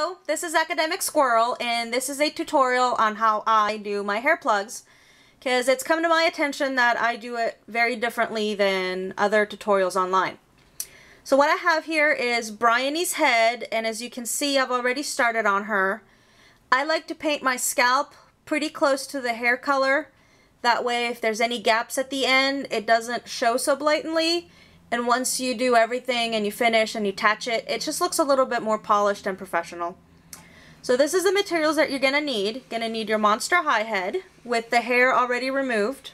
Hello, this is Academic Squirrel, and this is a tutorial on how I do my hair plugs, because it's come to my attention that I do it very differently than other tutorials online. So what I have here is Bryony's head, and as you can see, I've already started on her. I like to paint my scalp pretty close to the hair color. That way, if there's any gaps at the end, it doesn't show so blatantly. And once you do everything and you finish and you attach it, it just looks a little bit more polished and professional. So this is the materials that you're gonna need. Gonna need your Monster High head with the hair already removed.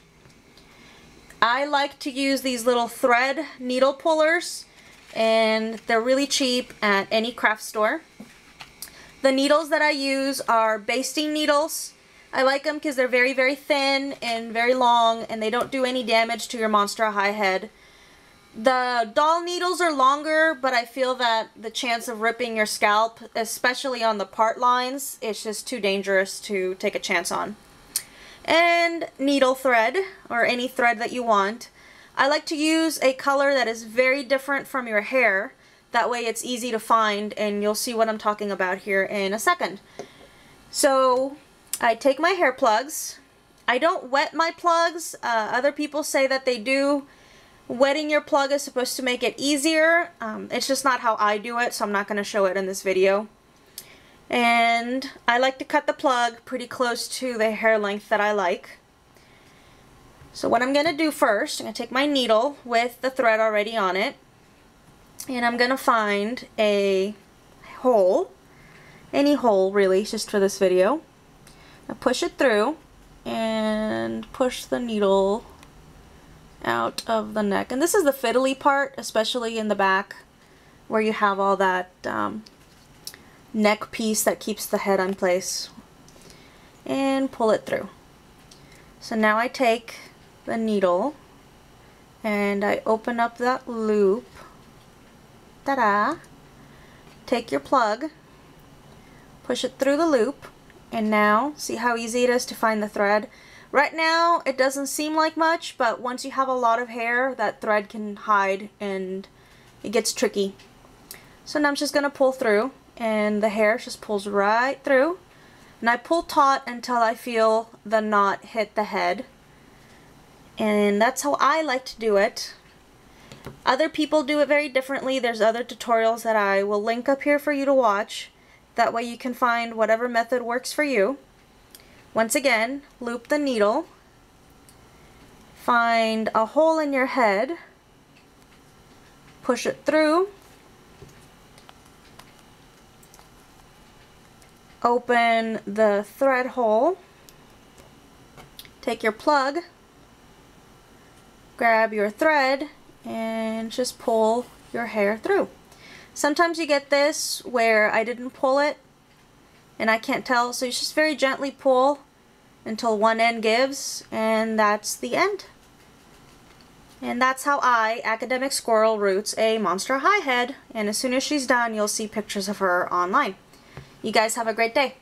I like to use these little thread needle pullers, and they're really cheap at any craft store. The needles that I use are basting needles. I like them because they're very, very thin and very long, and they don't do any damage to your Monster High head. The doll needles are longer, but I feel that the chance of ripping your scalp, especially on the part lines, it's just too dangerous to take a chance on. And needle thread, or any thread that you want. I like to use a color that is very different from your hair. That way it's easy to find, and you'll see what I'm talking about here in a second. So I take my hair plugs. I don't wet my plugs. Other people say that they do. Wetting your plug is supposed to make it easier. It's just not how I do it, so I'm not going to show it in this video. And I like to cut the plug pretty close to the hair length that I like. So what I'm going to do first, I'm going to take my needle with the thread already on it, and I'm going to find a hole, any hole really, just for this video. I push it through and push the needle out of the neck. And this is the fiddly part, especially in the back where you have all that neck piece that keeps the head in place, and pull it through. So now I take the needle and I open up that loop. Ta-da! Take your plug, push it through the loop, and now see how easy it is to find the thread. Right now it doesn't seem like much, but once you have a lot of hair, that thread can hide and it gets tricky. So now I'm just going to pull through, and the hair just pulls right through. And I pull taut until I feel the knot hit the head. And that's how I like to do it. Other people do it very differently. There's other tutorials that I will link up here for you to watch. That way you can find whatever method works for you. Once again, loop the needle, find a hole in your head, push it through, open the thread hole, take your plug, grab your thread, and just pull your hair through. Sometimes you get this where I didn't pull it and I can't tell, so you just very gently pull until one end gives, and that's the end. And that's how I, Academic Squirrel, roots a Monster High head, and as soon as she's done, you'll see pictures of her online. You guys have a great day.